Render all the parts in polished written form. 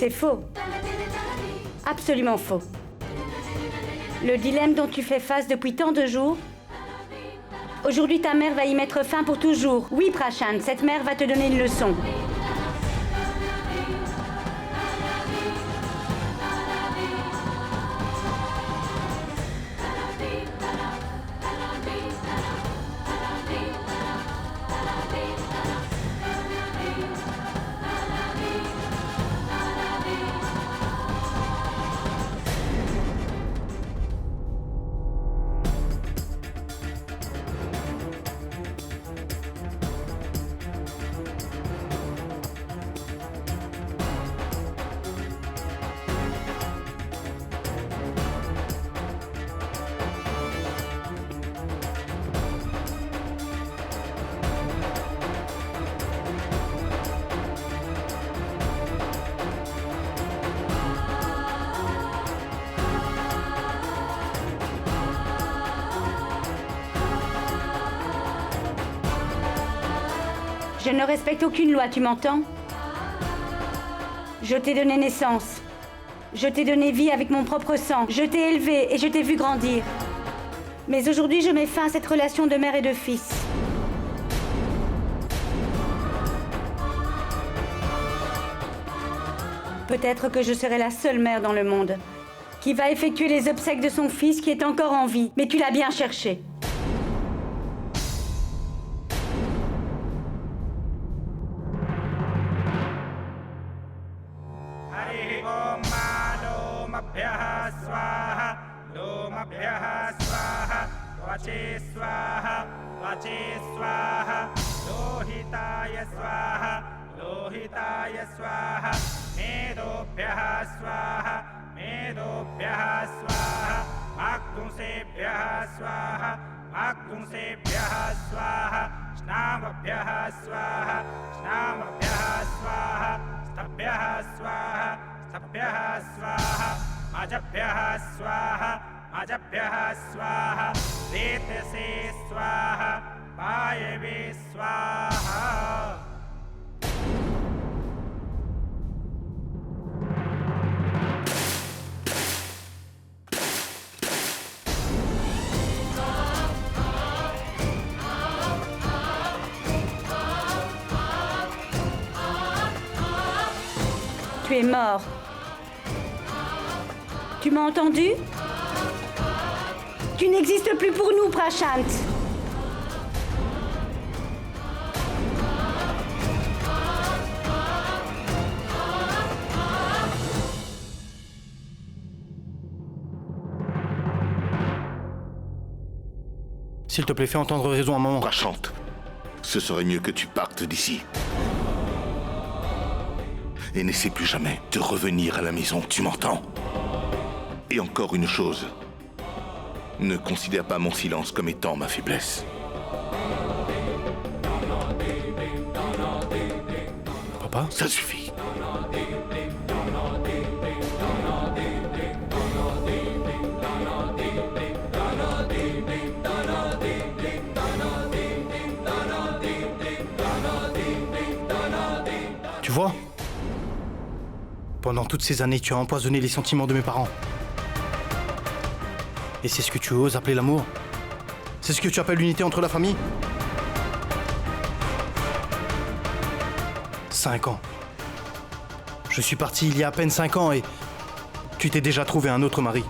C'est faux. Absolument faux. Le dilemme dont tu fais face depuis tant de jours, aujourd'hui ta mère va y mettre fin pour toujours. Oui, Prashant, cette mère va te donner une leçon. Je ne respecte aucune loi, tu m'entends? Je t'ai donné naissance. Je t'ai donné vie avec mon propre sang. Je t'ai élevé et je t'ai vu grandir. Mais aujourd'hui, je mets fin à cette relation de mère et de fils. Peut-être que je serai la seule mère dans le monde qui va effectuer les obsèques de son fils qui est encore en vie. Mais tu l'as bien cherché. Tu es mort. Tu m'as entendu? Tu n'existes plus pour nous, Prashant. S'il te plaît, fais entendre raison à maman. Prashant, ce serait mieux que tu partes d'ici. Et n'essaie plus jamais de revenir à la maison, tu m'entends? Et encore une chose, ne considère pas mon silence comme étant ma faiblesse. Papa? Ça suffit. Tu vois? Pendant toutes ces années, tu as empoisonné les sentiments de mes parents. Et c'est ce que tu oses appeler l'amour? C'est ce que tu appelles l'unité entre la famille? 5 ans. Je suis parti il y a à peine 5 ans et tu t'es déjà trouvé un autre mari.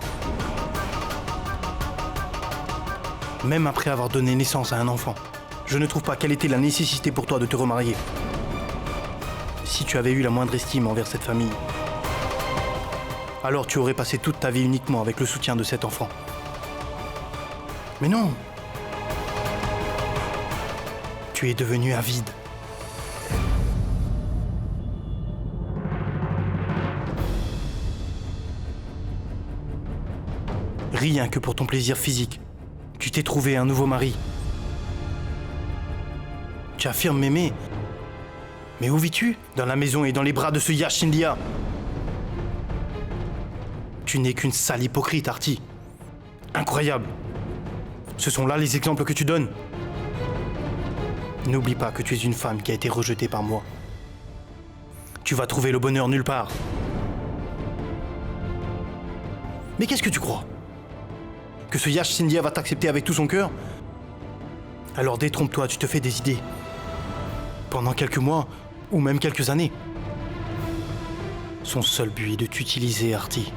Même après avoir donné naissance à un enfant, je ne trouve pas quelle était la nécessité pour toi de te remarier. Si tu avais eu la moindre estime envers cette famille, alors tu aurais passé toute ta vie uniquement avec le soutien de cet enfant. Mais non! Tu es devenu avide. Rien que pour ton plaisir physique, tu t'es trouvé un nouveau mari. Tu affirmes m'aimer. Mais où vis-tu? Dans la maison et dans les bras de ce Yash India. Tu n'es qu'une sale hypocrite, Arti. Incroyable. Ce sont là les exemples que tu donnes. N'oublie pas que tu es une femme qui a été rejetée par moi. Tu vas trouver le bonheur nulle part. Mais qu'est-ce que tu crois? Que ce Yash Cynthia va t'accepter avec tout son cœur? Alors détrompe-toi, tu te fais des idées. Pendant quelques mois, ou même quelques années. Son seul but est de t'utiliser, Artie.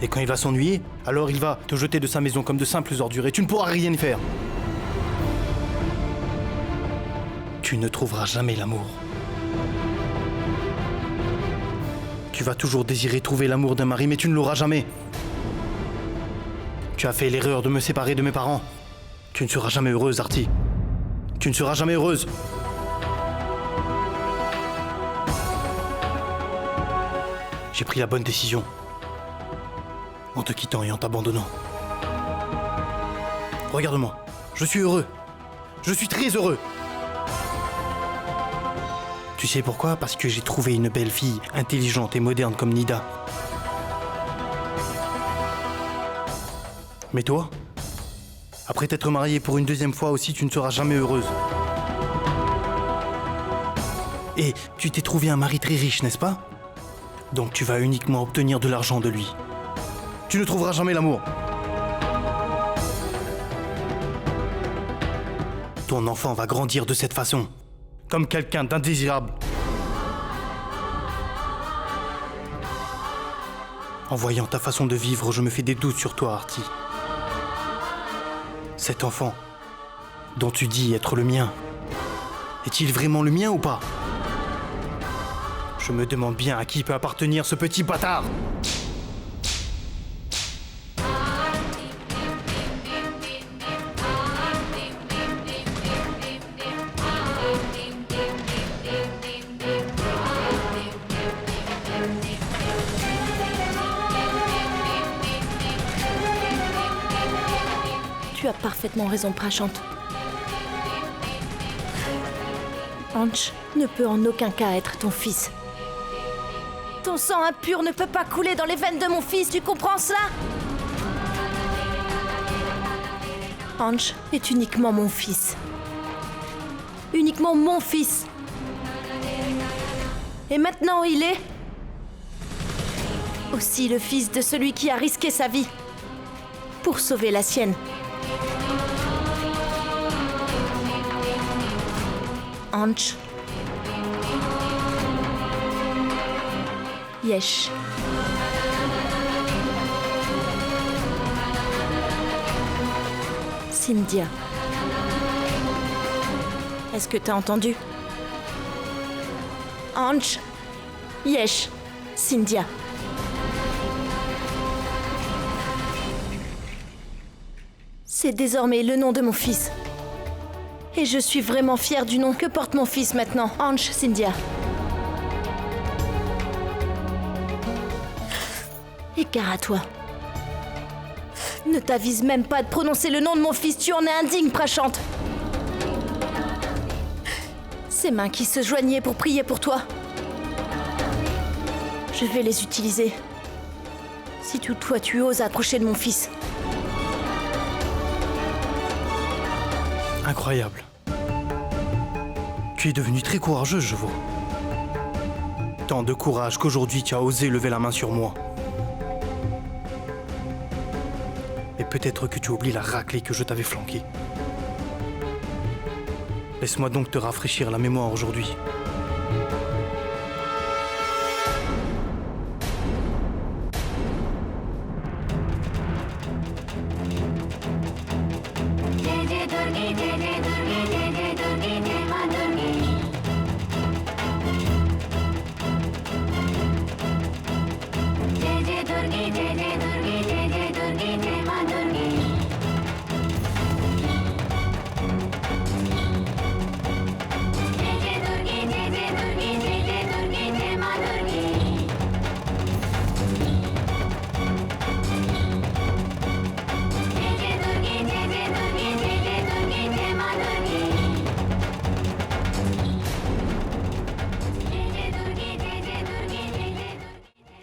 Et quand il va s'ennuyer, alors il va te jeter de sa maison comme de simples ordures et tu ne pourras rien y faire. Tu ne trouveras jamais l'amour. Tu vas toujours désirer trouver l'amour d'un mari, mais tu ne l'auras jamais. Tu as fait l'erreur de me séparer de mes parents. Tu ne seras jamais heureuse, Artie. Tu ne seras jamais heureuse. J'ai pris la bonne décision. En te quittant et en t'abandonnant. Regarde-moi, je suis heureux. Je suis très heureux. Tu sais pourquoi? Parce que j'ai trouvé une belle fille, intelligente et moderne comme Nida. Mais toi? Après t'être mariée pour une deuxième fois aussi, tu ne seras jamais heureuse. Et tu t'es trouvé un mari très riche, n'est-ce pas? Donc tu vas uniquement obtenir de l'argent de lui. Tu ne trouveras jamais l'amour. Ton enfant va grandir de cette façon, comme quelqu'un d'indésirable. En voyant ta façon de vivre, je me fais des doutes sur toi, Artie. Cet enfant, dont tu dis être le mien, est-il vraiment le mien ou pas? Je me demande bien à qui peut appartenir ce petit bâtard. Tu as parfaitement raison, Prashant. Anj ne peut en aucun cas être ton fils. Ton sang impur ne peut pas couler dans les veines de mon fils, tu comprends cela? Anj est uniquement mon fils. Uniquement mon fils. Et maintenant, il est aussi le fils de celui qui a risqué sa vie pour sauver la sienne. Anj. Yesh. Cynthia. Est-ce que t'as entendu? Anj. Yesh. Cynthia. C'est désormais le nom de mon fils. Et je suis vraiment fière du nom que porte mon fils maintenant, Anj Cynthia. Égare à toi. Ne t'avise même pas de prononcer le nom de mon fils, tu en es indigne, Prashant. Ces mains qui se joignaient pour prier pour toi. Je vais les utiliser. Si toutefois tu oses approcher de mon fils. Incroyable. Tu es devenu très courageuse, je vois. Tant de courage qu'aujourd'hui tu as osé lever la main sur moi. Mais peut-être que tu oublies la raclée que je t'avais flanquée. Laisse-moi donc te rafraîchir la mémoire aujourd'hui.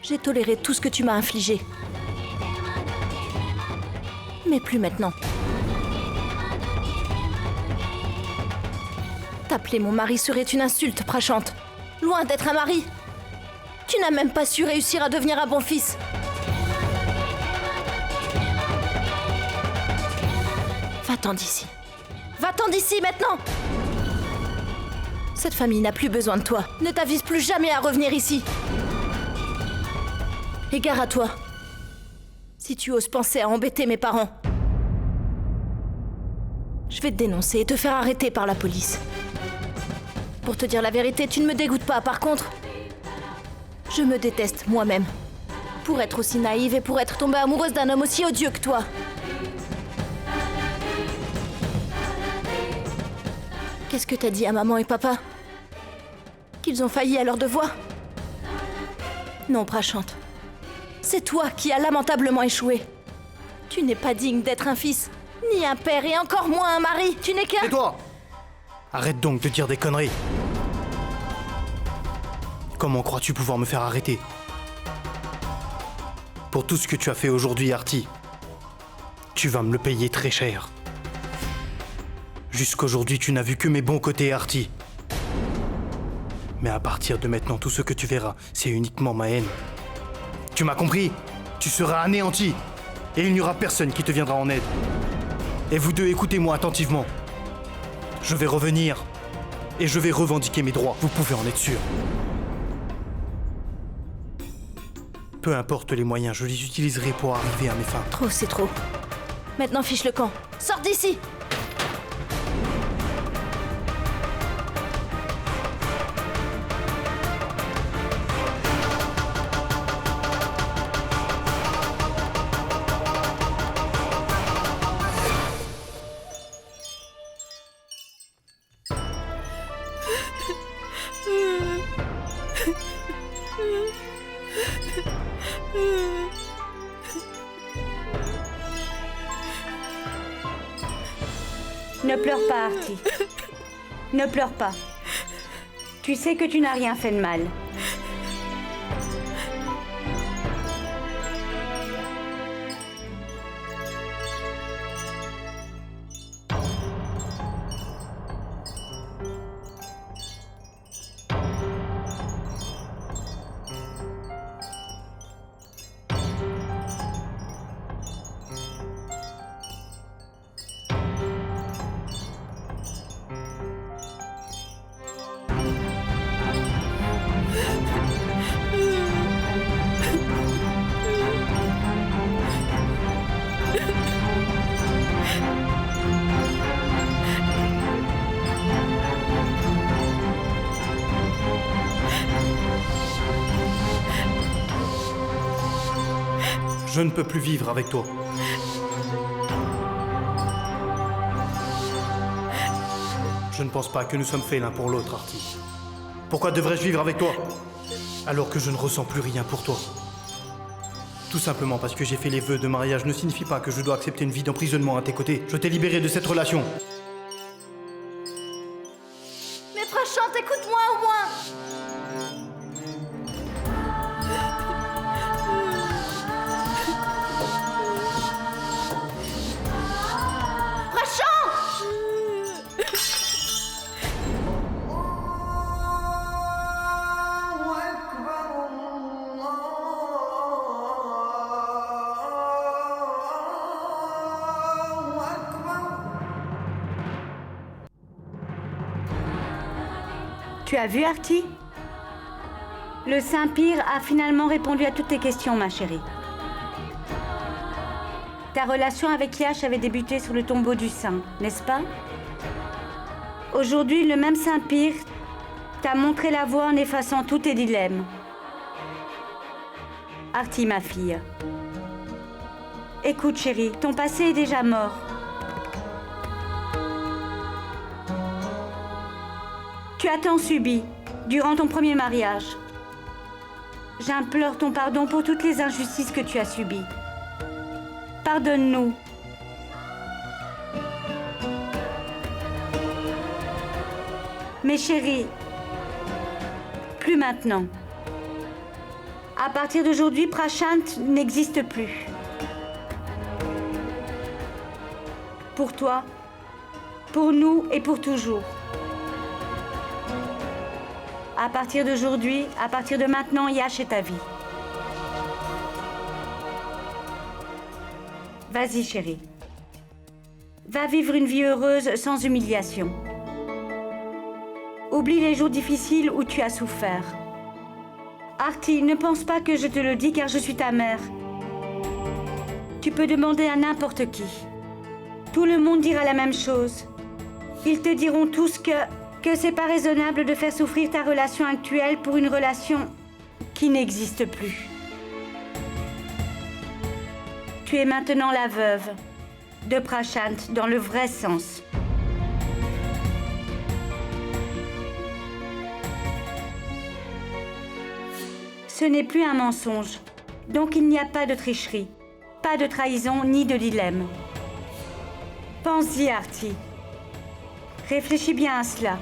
J'ai toléré tout ce que tu m'as infligé. Mais plus maintenant. T'appeler mon mari serait une insulte, Prashant. Loin d'être un mari. Tu n'as même pas su réussir à devenir un bon fils. Va-t'en d'ici. Va-t'en d'ici maintenant! Cette famille n'a plus besoin de toi. Ne t'avise plus jamais à revenir ici. Et gare à toi. Si tu oses penser à embêter mes parents, je vais te dénoncer et te faire arrêter par la police. Pour te dire la vérité, tu ne me dégoûtes pas. Par contre, je me déteste moi-même. Pour être aussi naïve et pour être tombée amoureuse d'un homme aussi odieux que toi. Qu'est-ce que t'as dit à maman et papa? Qu'ils ont failli à leur devoir? Non, Prashant. C'est toi qui as lamentablement échoué. Tu n'es pas digne d'être un fils, ni un père et encore moins un mari. Tu n'es qu'un... Et toi? Arrête donc de dire des conneries. Comment crois-tu pouvoir me faire arrêter? Pour tout ce que tu as fait aujourd'hui, Artie, tu vas me le payer très cher. Jusqu'aujourd'hui, tu n'as vu que mes bons côtés, Artie. Mais à partir de maintenant, tout ce que tu verras, c'est uniquement ma haine. Tu m'as compris? Tu seras anéanti. Et il n'y aura personne qui te viendra en aide. Et vous deux, écoutez-moi attentivement. Je vais revenir. Et je vais revendiquer mes droits. Vous pouvez en être sûr. Peu importe les moyens, je les utiliserai pour arriver à mes fins. Trop, c'est trop. Maintenant, fiche le camp. Sors d'ici! Ne pleure pas, Artie. Ne pleure pas. Tu sais que tu n'as rien fait de mal. Je ne peux plus vivre avec toi. Je ne pense pas que nous sommes faits l'un pour l'autre, Artie. Pourquoi devrais-je vivre avec toi, alors que je ne ressens plus rien pour toi? Tout simplement parce que j'ai fait les vœux de mariage ne signifie pas que je dois accepter une vie d'emprisonnement à tes côtés. Je t'ai libéré de cette relation. Mais Prashant, écoute-moi au moins! Tu as vu, Artie? Le Saint-Pire a finalement répondu à toutes tes questions, ma chérie. Ta relation avec Yash avait débuté sur le tombeau du saint, n'est-ce pas? Aujourd'hui, le même Saint-Pire t'a montré la voie en effaçant tous tes dilemmes. Artie, ma fille. Écoute, chérie, ton passé est déjà mort. Tu as tant subi durant ton premier mariage. J'implore ton pardon pour toutes les injustices que tu as subies. Pardonne-nous. Mais chérie, plus maintenant. À partir d'aujourd'hui, Prashant n'existe plus. Pour toi, pour nous et pour toujours. À partir d'aujourd'hui, à partir de maintenant, Yash est ta vie. Vas-y, chérie. Va vivre une vie heureuse sans humiliation. Oublie les jours difficiles où tu as souffert. Artie, ne pense pas que je te le dis car je suis ta mère. Tu peux demander à n'importe qui. Tout le monde dira la même chose. Ils te diront tous que c'est pas raisonnable de faire souffrir ta relation actuelle pour une relation qui n'existe plus. Tu es maintenant la veuve de Prashant dans le vrai sens. Ce n'est plus un mensonge, donc il n'y a pas de tricherie, pas de trahison ni de dilemme. Pense-y, Artie. Réfléchis bien à cela.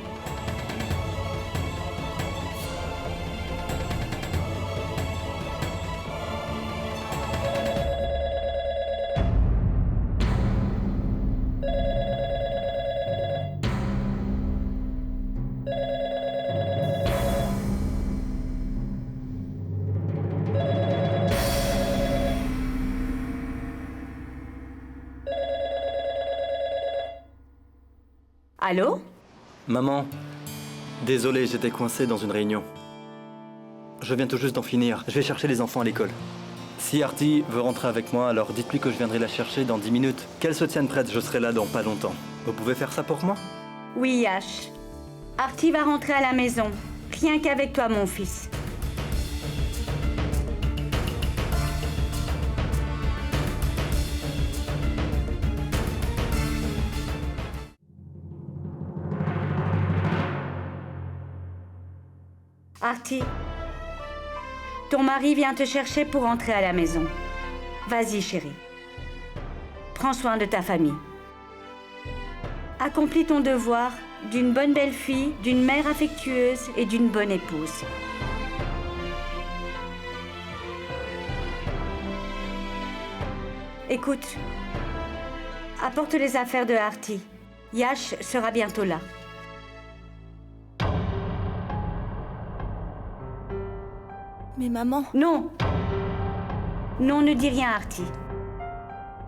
Allô? Maman, désolé, j'étais coincé dans une réunion. Je viens tout juste d'en finir. Je vais chercher les enfants à l'école. Si Artie veut rentrer avec moi, alors dites-lui que je viendrai la chercher dans 10 minutes. Qu'elle se tienne prête, je serai là dans pas longtemps. Vous pouvez faire ça pour moi? Oui, Yash. Artie va rentrer à la maison. Rien qu'avec toi, mon fils. Artie, ton mari vient te chercher pour rentrer à la maison. Vas-y, chérie. Prends soin de ta famille. Accomplis ton devoir d'une bonne belle-fille, d'une mère affectueuse et d'une bonne épouse. Écoute, apporte les affaires de Artie. Yash sera bientôt là. Mais maman... Non! Non, ne dis rien, Artie.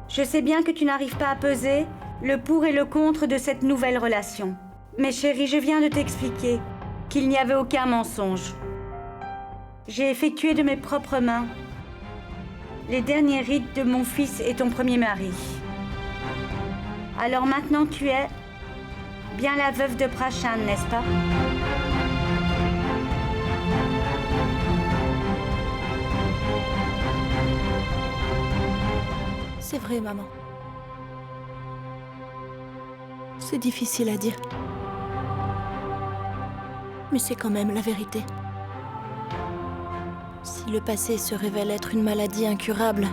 Je sais bien que tu n'arrives pas à peser le pour et le contre de cette nouvelle relation. Mais chérie, je viens de t'expliquer qu'il n'y avait aucun mensonge. J'ai effectué de mes propres mains les derniers rites de mon fils et ton premier mari. Alors maintenant tu es bien la veuve de Prashant, n'est-ce pas? C'est vrai, maman. C'est difficile à dire. Mais c'est quand même la vérité. Si le passé se révèle être une maladie incurable,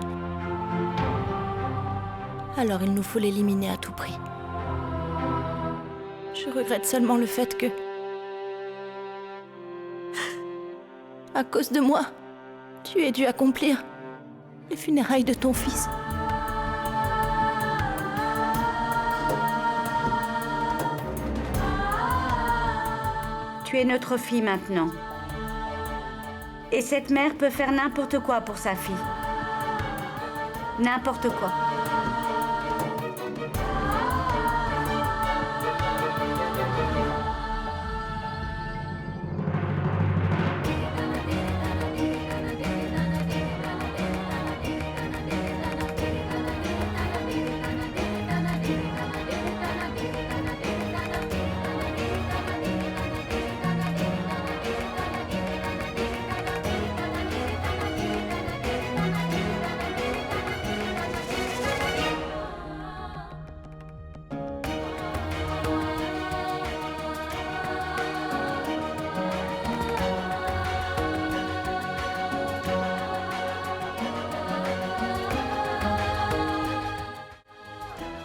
alors il nous faut l'éliminer à tout prix. Je regrette seulement le fait que, à cause de moi, tu aies dû accomplir les funérailles de ton fils. Tu es notre fille maintenant. Et cette mère peut faire n'importe quoi pour sa fille. N'importe quoi.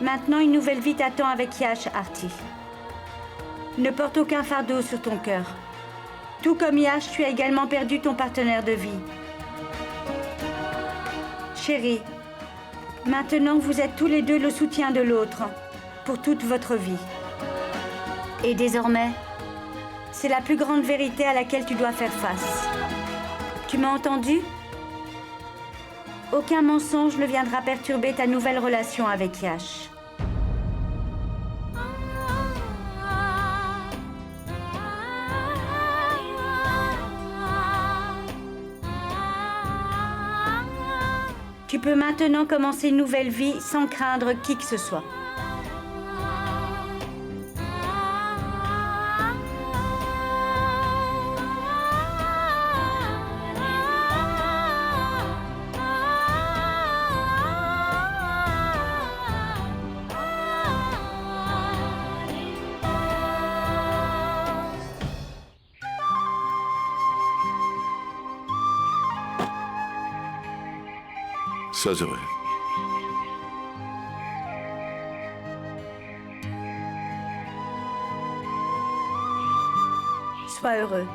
Maintenant, une nouvelle vie t'attend avec Yash, Artie. Ne porte aucun fardeau sur ton cœur. Tout comme Yash, tu as également perdu ton partenaire de vie. Chérie, maintenant vous êtes tous les deux le soutien de l'autre pour toute votre vie. Et désormais, c'est la plus grande vérité à laquelle tu dois faire face. Tu m'as entendu? Aucun mensonge ne viendra perturber ta nouvelle relation avec Yash. Tu peux maintenant commencer une nouvelle vie sans craindre qui que ce soit. Sois heureux. Sois heureux.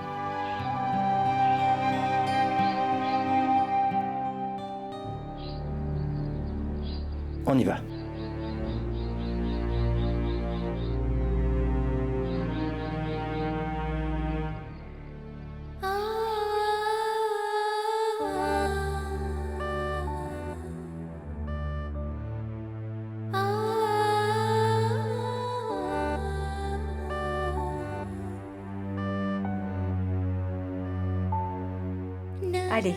On y va. Allez.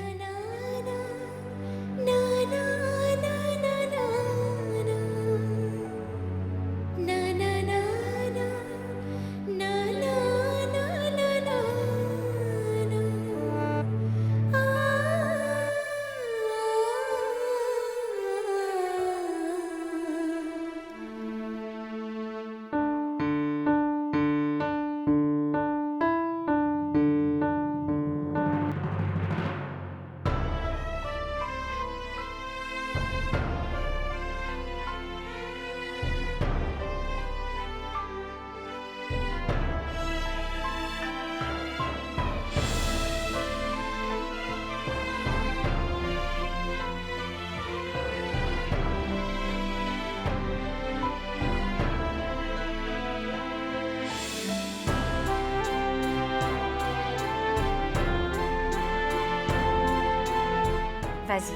Vas-y.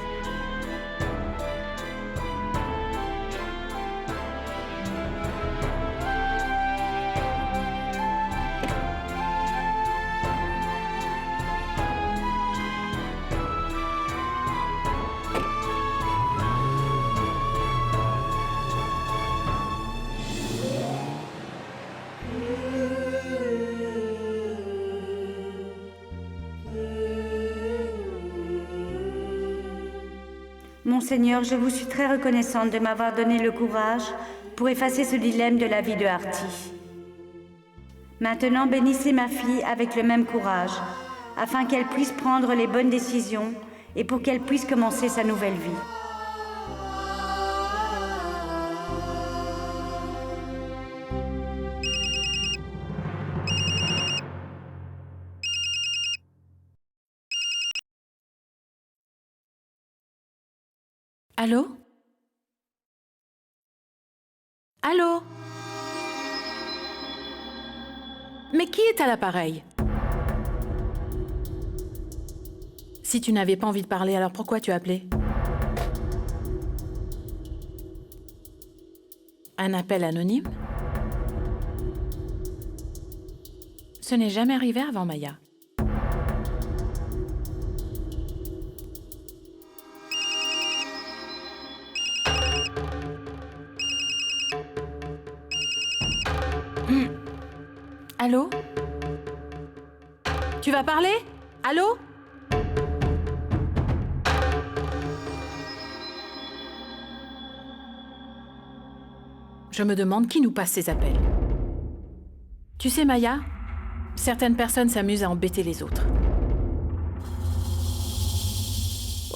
Monseigneur, je vous suis très reconnaissante de m'avoir donné le courage pour effacer ce dilemme de la vie de Artie. Maintenant, bénissez ma fille avec le même courage, afin qu'elle puisse prendre les bonnes décisions et pour qu'elle puisse commencer sa nouvelle vie. Allô? Allô? Mais qui est à l'appareil? Si tu n'avais pas envie de parler, alors pourquoi tu as appelé? Un appel anonyme? Ce n'est jamais arrivé avant, Maya. Allô? Tu vas parler? Allô? Je me demande qui nous passe ces appels. Tu sais, Maya, certaines personnes s'amusent à embêter les autres.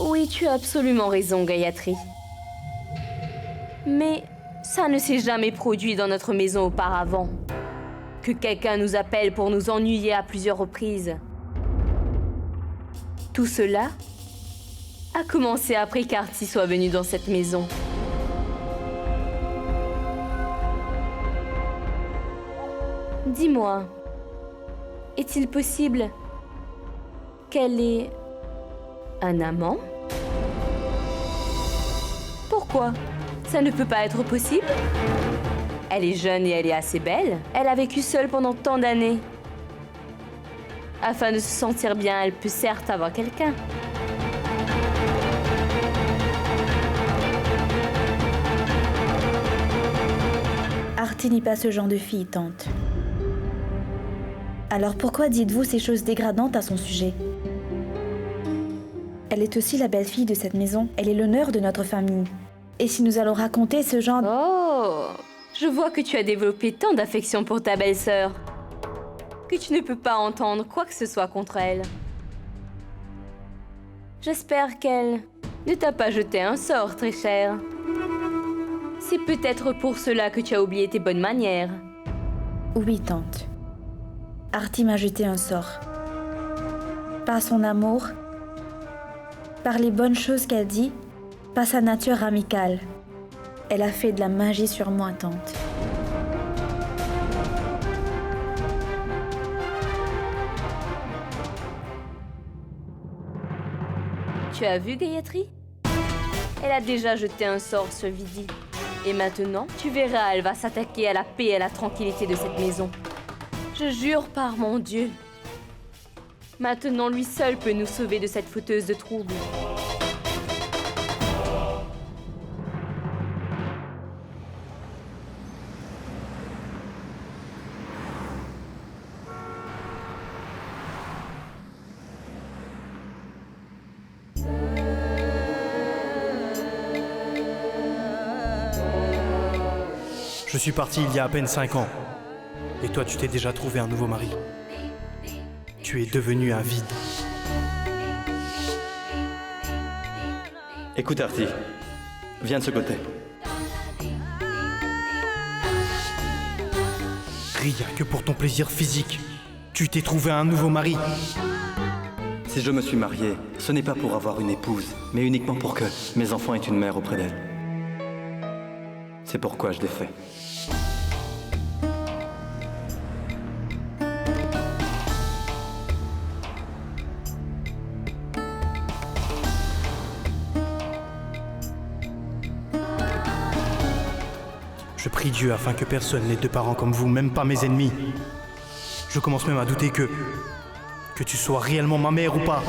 Oui, tu as absolument raison, Gayatri. Mais ça ne s'est jamais produit dans notre maison auparavant. Que quelqu'un nous appelle pour nous ennuyer à plusieurs reprises. Tout cela a commencé après qu'Artie soit venu dans cette maison. Dis-moi, est-il possible qu'elle ait un amant? Pourquoi? Ça ne peut pas être possible? Elle est jeune et elle est assez belle. Elle a vécu seule pendant tant d'années. Afin de se sentir bien, elle peut certes avoir quelqu'un. Artie n'est pas ce genre de fille, tante. Alors pourquoi dites-vous ces choses dégradantes à son sujet? Elle est aussi la belle-fille de cette maison. Elle est l'honneur de notre famille. Et si nous allons raconter ce genre... Oh, je vois que tu as développé tant d'affection pour ta belle-sœur que tu ne peux pas entendre quoi que ce soit contre elle. J'espère qu'elle ne t'a pas jeté un sort, très cher. C'est peut-être pour cela que tu as oublié tes bonnes manières. Oui, tante. Artie m'a jeté un sort. Par son amour, par les bonnes choses qu'elle dit, par sa nature amicale. Elle a fait de la magie sur moi, tante. Tu as vu, Gayatri? Elle a déjà jeté un sort sur Vidi. Et maintenant, tu verras, elle va s'attaquer à la paix et à la tranquillité de cette maison. Je jure par mon Dieu. Maintenant, lui seul peut nous sauver de cette fauteuse de troubles. Je suis parti il y a à peine 5 ans. Et toi, tu t'es déjà trouvé un nouveau mari. Tu es devenu un vide. Écoute, Artie, viens de ce côté. Rien que pour ton plaisir physique. Tu t'es trouvé un nouveau mari. Si je me suis marié, ce n'est pas pour avoir une épouse, mais uniquement pour que mes enfants aient une mère auprès d'elle. C'est pourquoi je l'ai fait. Je prie Dieu afin que personne n'ait de parents comme vous, même pas mes ennemis. Je commence même à douter que tu sois réellement ma mère ou pas.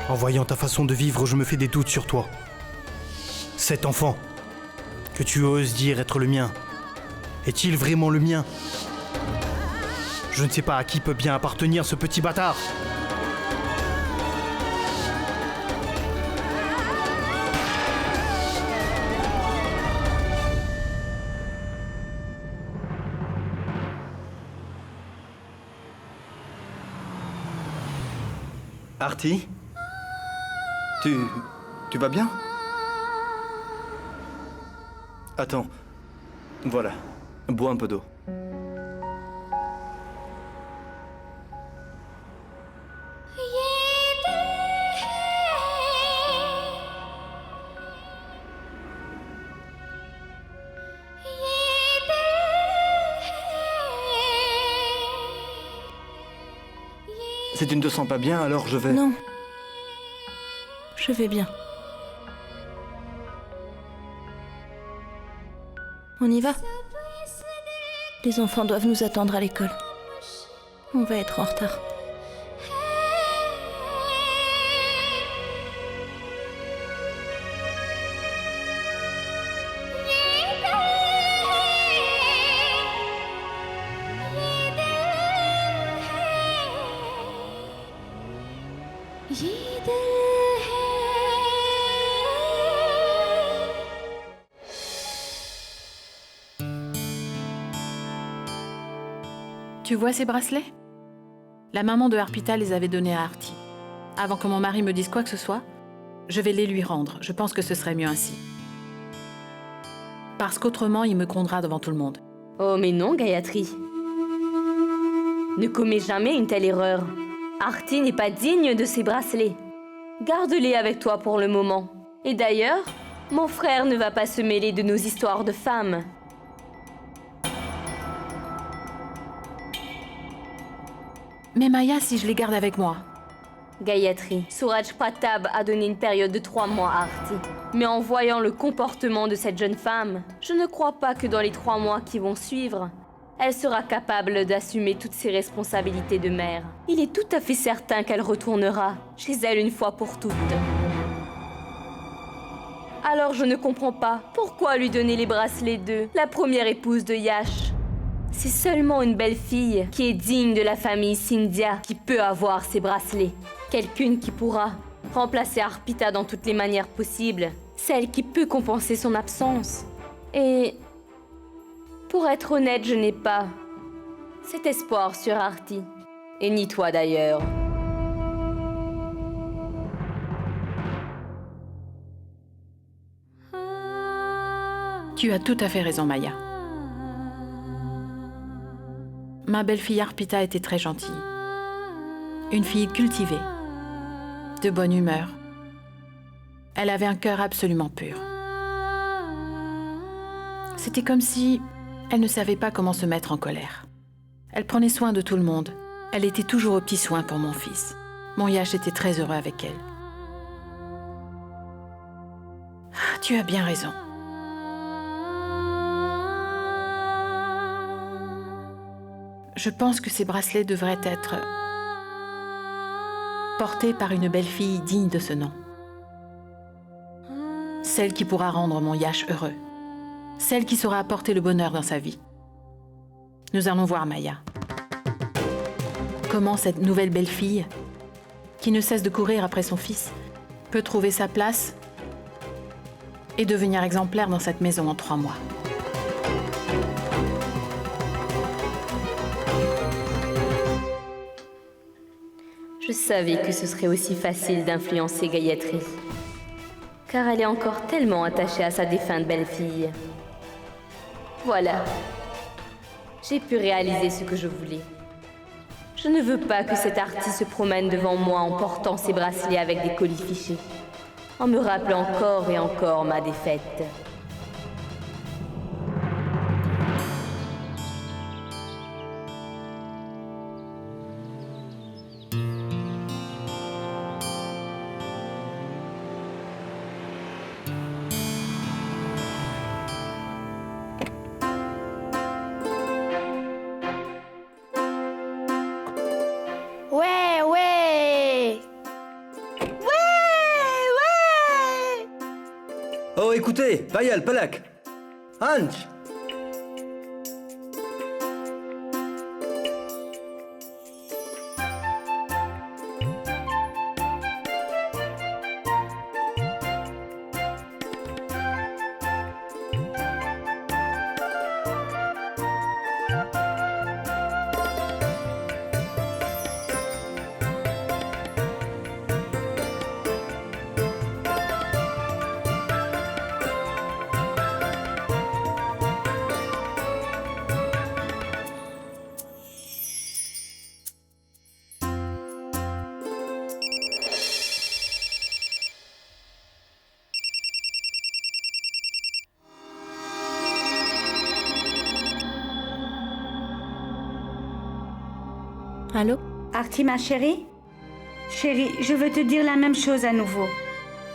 En voyant ta façon de vivre, je me fais des doutes sur toi. Cet enfant, que tu oses dire être le mien, est-il vraiment le mien? Je ne sais pas à qui peut bien appartenir ce petit bâtard. Artie? Tu vas bien? Attends. Voilà. Bois un peu d'eau. Si tu ne te sens pas bien, alors je vais... Non. Je vais bien. On y va? Les enfants doivent nous attendre à l'école. On va être en retard. Tu vois ces bracelets? La maman de Harpita les avait donnés à Artie. Avant que mon mari me dise quoi que ce soit, je vais les lui rendre. Je pense que ce serait mieux ainsi. Parce qu'autrement, il me grondera devant tout le monde. Oh mais non, Gayatri. Ne commets jamais une telle erreur. Artie n'est pas digne de ces bracelets. Garde-les avec toi pour le moment. Et d'ailleurs, mon frère ne va pas se mêler de nos histoires de femmes. Mais Maya, si je les garde avec moi? Gayatri, Suraj Pratap a donné une période de 3 mois à Artie. Mais en voyant le comportement de cette jeune femme, je ne crois pas que dans les 3 mois qui vont suivre, elle sera capable d'assumer toutes ses responsabilités de mère. Il est tout à fait certain qu'elle retournera chez elle une fois pour toutes. Alors je ne comprends pas. Pourquoi lui donner les bracelets de la première épouse de Yash? C'est seulement une belle fille qui est digne de la famille Scindia qui peut avoir ces bracelets. Quelqu'une qui pourra remplacer Arpita dans toutes les manières possibles. Celle qui peut compenser son absence. Et... pour être honnête, je n'ai pas cet espoir sur Arti. Et ni toi d'ailleurs. Tu as tout à fait raison, Maya. Ma belle-fille Arpita était très gentille. Une fille cultivée, de bonne humeur. Elle avait un cœur absolument pur. C'était comme si elle ne savait pas comment se mettre en colère. Elle prenait soin de tout le monde. Elle était toujours aux petits soins pour mon fils. Mon Yash était très heureux avec elle. Tu as bien raison. Je pense que ces bracelets devraient être portés par une belle fille digne de ce nom. Celle qui pourra rendre mon Yash heureux. Celle qui saura apporter le bonheur dans sa vie. Nous allons voir, Maya. Comment cette nouvelle belle-fille, qui ne cesse de courir après son fils, peut trouver sa place et devenir exemplaire dans cette maison en 3 mois. Je savais que ce serait aussi facile d'influencer Gayatri. Car elle est encore tellement attachée à sa défunte belle-fille. Voilà. J'ai pu réaliser ce que je voulais. Je ne veux pas que cet artiste se promène devant moi en portant ses bracelets avec des colis fichés, en me rappelant encore et encore ma défaite. Oh, écoutez, Payal, Palak, Anj. Allô? Arti, ma chérie? Chérie, je veux te dire la même chose à nouveau.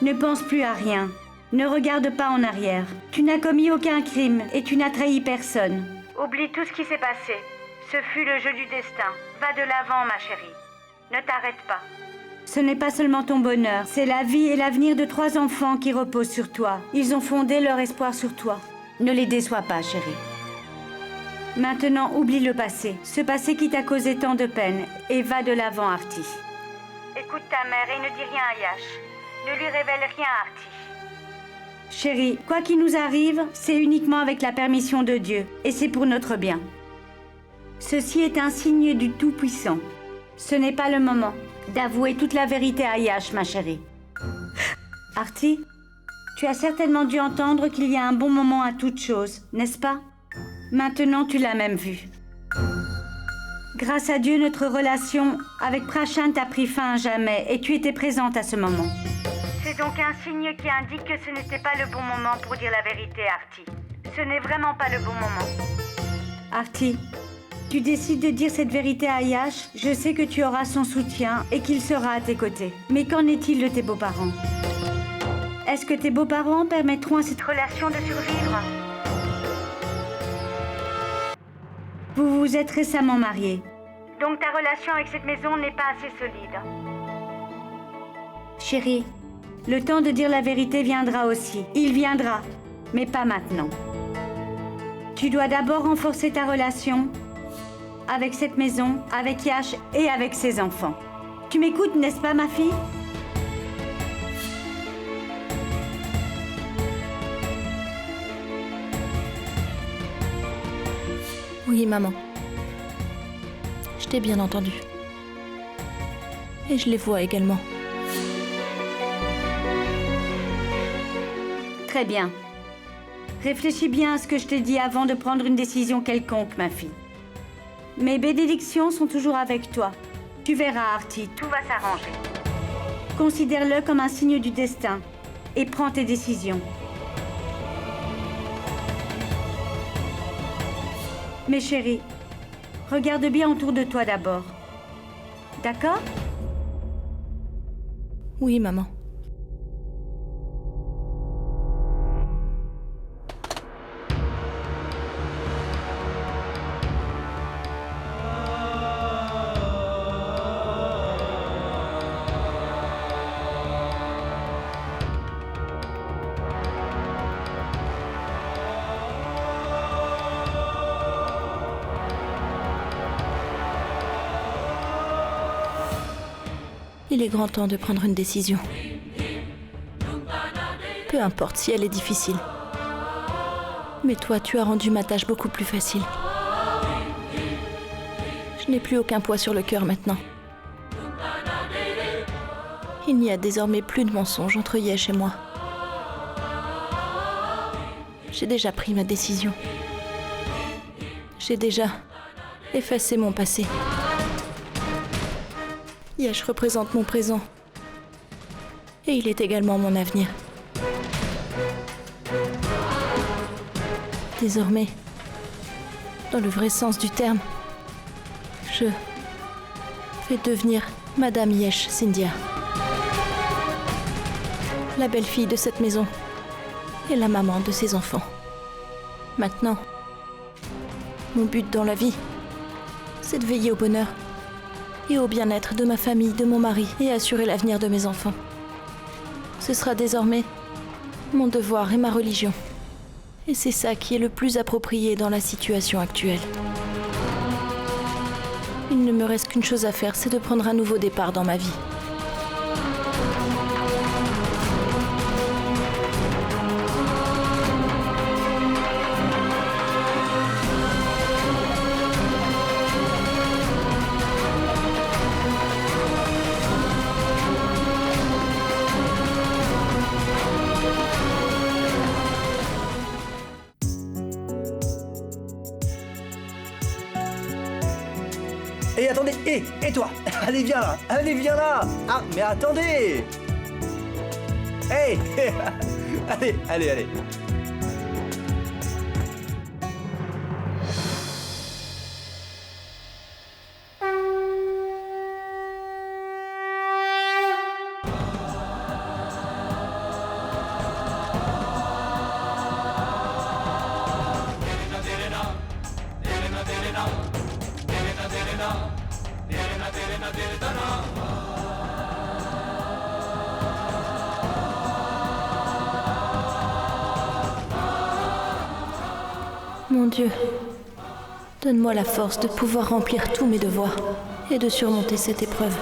Ne pense plus à rien. Ne regarde pas en arrière. Tu n'as commis aucun crime et tu n'as trahi personne. Oublie tout ce qui s'est passé. Ce fut le jeu du destin. Va de l'avant, ma chérie. Ne t'arrête pas. Ce n'est pas seulement ton bonheur, c'est la vie et l'avenir de 3 enfants qui reposent sur toi. Ils ont fondé leur espoir sur toi. Ne les déçois pas, chérie. Maintenant, oublie le passé. Ce passé qui t'a causé tant de peine. Et va de l'avant, Arti. Écoute ta mère et ne dis rien à Yash. Ne lui révèle rien, Arti. Chérie, quoi qu'il nous arrive, c'est uniquement avec la permission de Dieu. Et c'est pour notre bien. Ceci est un signe du Tout-Puissant. Ce n'est pas le moment d'avouer toute la vérité à Yash, ma chérie. Arti, tu as certainement dû entendre qu'il y a un bon moment à toute chose, n'est-ce pas? Maintenant, tu l'as même vu. Grâce à Dieu, notre relation avec Prashant a pris fin à jamais et tu étais présente à ce moment. C'est donc un signe qui indique que ce n'était pas le bon moment pour dire la vérité, Arti. Ce n'est vraiment pas le bon moment. Arti, tu décides de dire cette vérité à Yash, je sais que tu auras son soutien et qu'il sera à tes côtés. Mais qu'en est-il de tes beaux-parents? Est-ce que tes beaux-parents permettront à cette relation de survivre? Vous vous êtes récemment mariés. Donc ta relation avec cette maison n'est pas assez solide. Chérie, Le temps de dire la vérité viendra aussi. Il viendra, mais pas maintenant. Tu dois d'abord renforcer ta relation avec cette maison, avec Yash et avec ses enfants. Tu m'écoutes, n'est-ce pas, ma fille? Oui, maman. Je t'ai bien entendu. Et je les vois également. Très bien. Réfléchis bien à ce que je t'ai dit avant de prendre une décision quelconque, ma fille. Mes bénédictions sont toujours avec toi. Tu verras, Artie, tout va s'arranger. Considère-le comme un signe du destin et prends tes décisions. Mes chéris, regarde bien autour de toi d'abord. D'accord? Oui, maman. Il est grand temps de prendre une décision. Peu importe si elle est difficile. Mais toi, tu as rendu ma tâche beaucoup plus facile. Je n'ai plus aucun poids sur le cœur maintenant. Il n'y a désormais plus de mensonges entre Yesh et moi. J'ai déjà pris ma décision. J'ai déjà effacé mon passé. Yesh représente mon présent. Et il est également mon avenir. Désormais, dans le vrai sens du terme, je vais devenir Madame Yesh Cynthia. La belle-fille de cette maison et la maman de ses enfants. Maintenant, mon but dans la vie, c'est de veiller au bonheur et au bien-être de ma famille, de mon mari et assurer l'avenir de mes enfants. Ce sera désormais mon devoir et ma religion. Et c'est ça qui est le plus approprié dans la situation actuelle. Il ne me reste qu'une chose à faire, c'est de prendre un nouveau départ dans ma vie. Et attendez, et toi, allez viens là, Ah, mais attendez. Hey, allez. Mon Dieu, donne-moi la force de pouvoir remplir tous mes devoirs et de surmonter cette épreuve.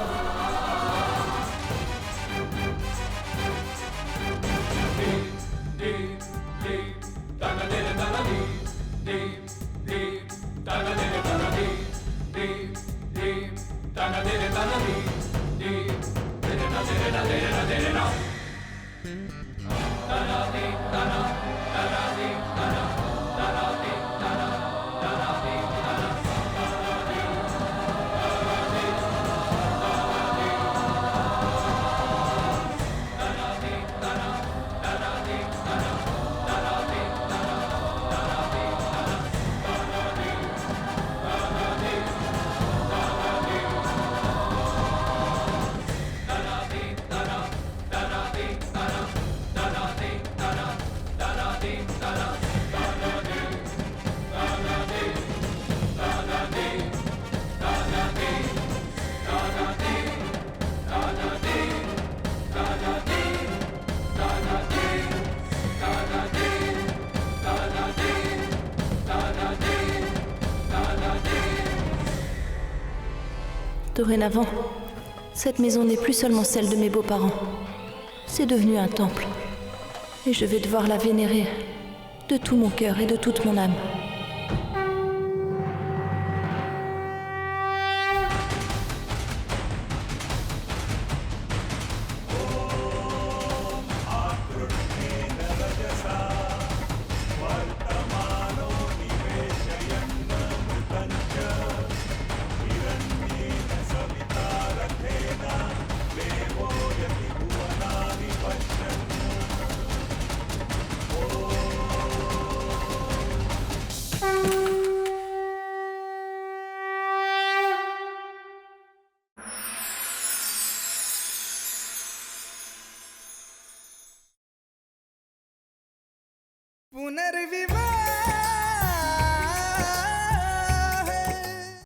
Dorénavant, cette maison n'est plus seulement celle de mes beaux-parents. C'est devenu un temple. Et je vais devoir la vénérer de tout mon cœur et de toute mon âme. पुनर्वि